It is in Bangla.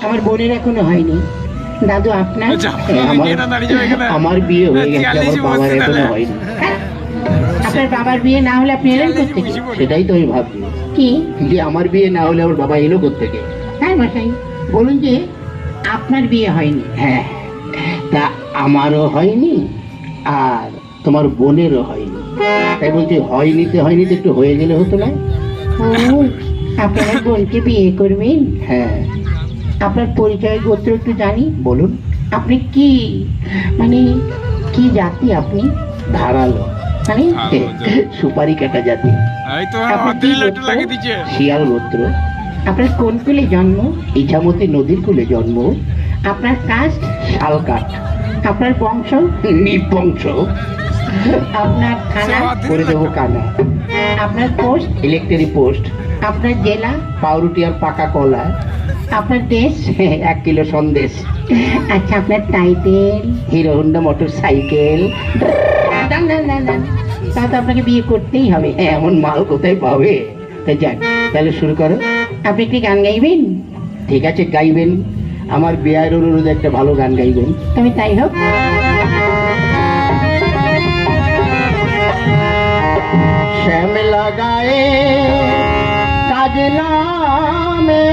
আমার বোনের এখনো হয়নি। দাদু আপনার? আমার বিয়ে হয়ে গেছে, আমার বাবার এখনো হয়নি। আপনার বাবার বিয়ে না হলে আপনি এলেন কোত্থেকে? সেটাই তো আমি ভাবছি, কি যে আমার বিয়ে না হলে আমার বাবা এলো কোত্থেকে। হ্যাঁ মশাই, বলুন যে আপনার বিয়ে হয়নি। হ্যাঁ, তা আমারও হয়নি আর তোমার বোনেরও হয়নি। তাই বলছি হয়নিতে একটু হয়ে গেলে হতো না? ও, আপনার বোনকে বিয়ে করবেন? হ্যাঁ। আপনার পরিচয় গোত্র একটু জানি। বলুন। আপনি কি মানে কি জাতি আপনি? ধারালো মানে সুপারি কাটা জাতি, আপনি কি গোত্র? শিয়াল গোত্র। আপনার কোন কুলে জন্ম? ইছামতি নদীর কূলে জন্ম। আপনার কাস্ট? শালকাঠ। আপনার বংশ? নিবংশ। আপনার থানা? করে দেবো কানা। আপনার পোস্ট? Electric post. আপনার জেলা? পাউরুটি আর পাকা কলা। আপনার দেশ? 1 কিলো সন্দেশ। আচ্ছা, আপনার title? Hero Honda motor cycle. না না না না, তা তো আপনাকে বিয়ে করতেই হবে। এমন মাল কোথায় পাবে? তাই যাক, তাহলে শুরু করো। আপনি একটি গান গাইবেন? ঠিক আছে, গাইবেন। আমার বিয়ের অনুরোধে একটা ভালো গান গাইবেন। তবে তাই হোক। শ্যামলা গায়ে কাজলা মে